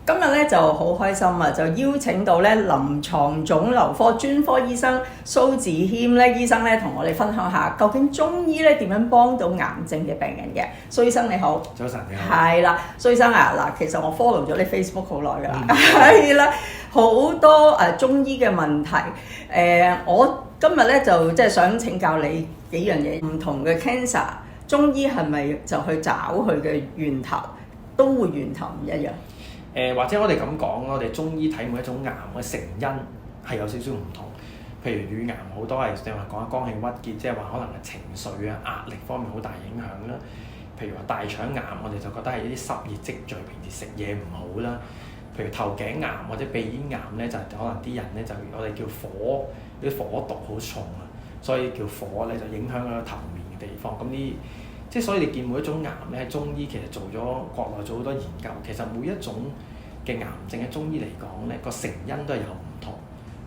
今日咧就好開心啊！就邀請到咧臨床腫瘤科專科醫生蘇梓謙咧醫生咧，同我哋分享下究竟中醫咧點樣幫到癌症嘅病人嘅。蘇醫生你好，早晨你好。係啦，蘇醫生啊，嗱，其實我 follow 咗你 Facebook 好耐㗎啦，係啦，好多中醫嘅問題，我今日咧就即係想請教你幾樣嘢，唔同嘅 cancer， 中醫係咪就去找佢嘅源頭，都會源頭唔一樣？或者我哋咁講，我哋中醫睇每一種癌嘅成因係有少少唔同。譬如乳癌好多係你話講肝氣鬱結，即係話可能係情緒啊、壓力方面好大影響啦。譬如話大腸癌，我哋就覺得係一啲濕熱積聚，平時食嘢唔好啦。譬如頭頸癌或者鼻咽癌咧，就可能啲人咧就我哋叫火，啲火毒好重啊，所以叫火咧就影響咗頭面嘅地方。咁呢即係所以你見每一種癌咧，中醫其實做咗國內做好多研究，其實每一種嘅癌症嘅中醫嚟講咧，個成因都係有唔同。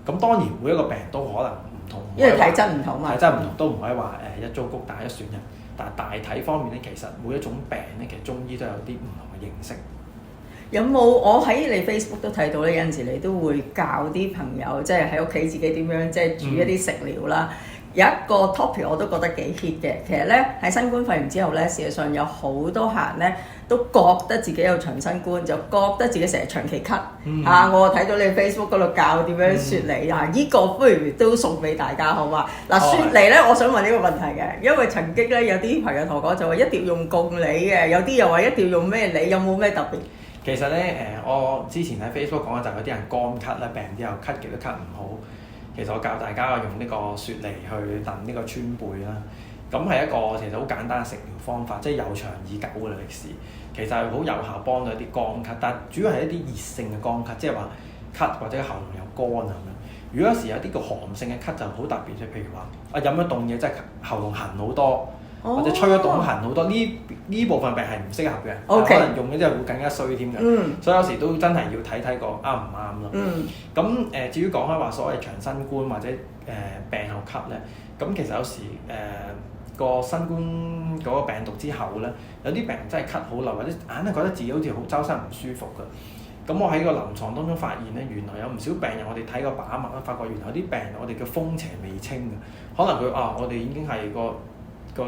咁當然每一個病人都可能唔同，因為體質唔同嘛，體質唔同都唔可以話一竹篙打一船人。但係大體方面咧，其實每一種病咧，其實中醫都有啲唔同嘅認識。有冇我喺你 Facebook 都睇到咧？有陣時你都會教啲朋友，即係喺屋企自己點樣即係煮一啲食療啦。有一個 topic 我都覺得幾 hit 嘅，其實咧喺新冠肺炎之後咧，事實上有好多客人咧都覺得自己有長新冠，就覺得自己成日長期咳。我睇到你 Facebook 嗰度教點樣雪梨啊，呢個不如都送俾大家好嘛？嗱，雪梨咧，我想問呢個問題嘅，因為曾經咧有啲朋友同我講就話一定要用共理嘅，有啲又話一定要用咩理，有冇咩特別？其實咧我之前喺 Facebook 講嘅就係有啲人乾咳啦，病之後咳極都咳唔好。其實我教大家用呢個雪梨去燉呢個川貝啦，咁係一個其實好簡單嘅食療方法，即係有長已久嘅歷史。其實係好有效幫到一啲乾咳，但係主要係一啲熱性嘅乾咳，即係話咳或者喉嚨有乾啊咁樣。如果有時有啲個寒性嘅咳就好特別，即係譬如話飲咗凍嘢，即係喉嚨痕好多。或者吹咗凍痕好多，呢部分病係唔適合嘅，可能用咗之後會更加衰添嘅。所以有時都真係要睇睇個啱唔啱咯。咁至於講開話所謂長新冠或者病後咳咧，咁其實有時個新冠嗰個病毒之後咧，有啲病人真係咳好耐，或者硬係覺得自己好似好周身唔舒服嘅。咁我喺個臨床當中發現咧，原來有唔少病人我哋睇個把脈咧，發覺原來有啲病人我哋叫風邪未清嘅，可能佢我哋已經係個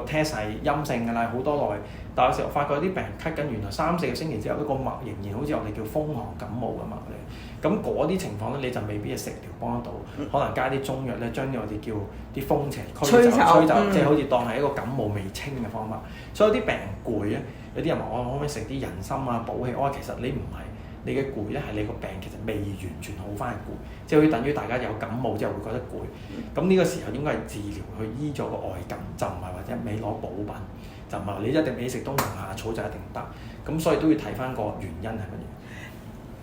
test 係陰性㗎啦，好多耐，但有時候發覺啲病人咳緊，原來3-4個星期之後，個脈仍然好似我哋叫風寒感冒嘅脈嚟。咁嗰啲情況咧，你就未必係食療幫得到，可能加啲中藥咧，將啲我哋叫啲風邪驅走，即係好似當係一個感冒未清嘅方法。所以有啲病人攰咧，有啲人話我可唔可以食啲人參啊補氣？我話其實你唔係。你嘅攰咧係你個病其實未完全好翻嘅攰，即係好似等於大家有感冒之後會覺得攰，咁呢個時候應該係治療去醫咗個外感，就唔係或者未攞補品，就唔係話你一定你食冬蟲夏草就一定得，咁所以都要睇翻個原因係乜嘢。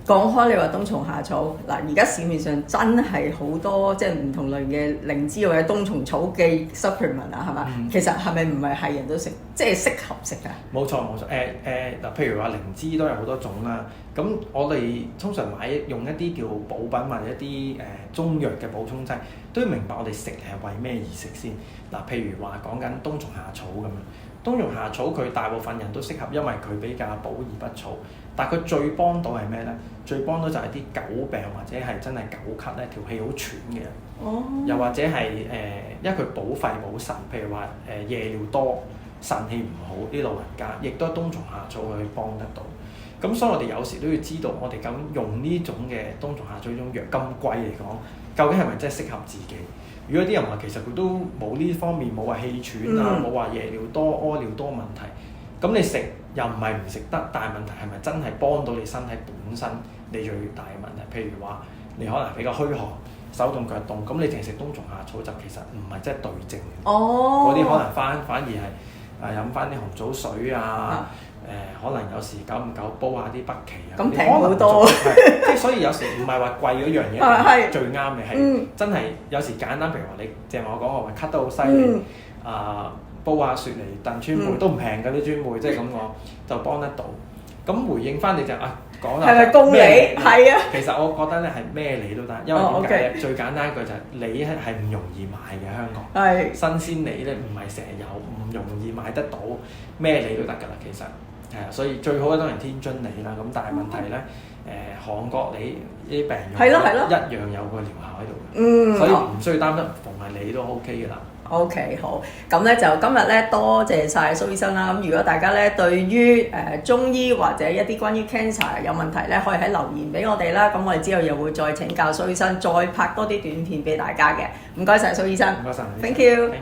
講開你話冬蟲夏草，嗱而家市面上真係好多即係唔同類嘅靈芝或者冬蟲草嘅 supplement 啊，係嘛？其實係咪唔係人都食，即係適合食㗎？冇錯。嗱，譬如話靈芝都有好多種啦。咁我哋通常用一啲叫補品或者一啲中藥嘅補充劑，都要明白我哋食係為咩而食先。嗱，譬如話講緊冬蟲夏草咁樣，冬蟲夏草佢大部分人都適合，因為佢比較補而不燥。但係佢最幫到係咩咧？最幫到就係啲久病或者係真係久咳咧，條氣好喘嘅人。又或者係因為佢補肺補腎，譬如話夜尿多、腎氣唔好啲老人家，亦都係冬蟲夏草去幫得到。咁所以我哋有時都要知道，我哋究竟用呢種嘅冬蟲夏草呢種藥咁貴嚟講，究竟係咪真係適合自己？如果啲人話其實佢都冇呢方面，冇話氣喘啊，冇話夜尿多、屙尿多問題，咁你食又唔係唔食得，但係問題係咪真係幫到你身體本身你最大嘅問題？譬如話你可能比較虛寒、手凍腳凍，咁你淨係食冬蟲夏草就其實唔係真係對症嘅。嗰啲可能反而係飲翻啲紅棗水啊。可能有時久唔久煲下啲北芪啊，咁平好多。即係所以有時唔係話貴嗰樣嘢最啱嘅，係真係有時簡單。譬如話你正話我講我話咳得好犀利，煲下雪梨燉川貝都唔平㗎啲川貝，即係咁講就幫得到。咁回應翻你就講啦，係咪公理？係啊。其實我覺得咧係咩梨都得，因為點解咧？最簡單一句就係梨係唔容易買嘅香港。係。新鮮梨咧唔係成日有，唔容易買得到，咩梨都得㗎啦，其實。係啊，所以最好嘅當然天津梨啦。咁但係問題咧，韓國你啲病用係咯一樣有個療效喺度嘅，所以唔需要擔心，逢係你都 OK 嘅啦。OK 好，咁咧就今日咧多謝晒蘇醫生啦。咁如果大家咧對於中醫或者一啲關於 cancer 有問題咧，可以喺留言俾我哋啦。咁我哋之後又會再請教蘇醫生，再拍多啲短片俾大家嘅。唔該晒蘇醫生，唔該晒， Thank you。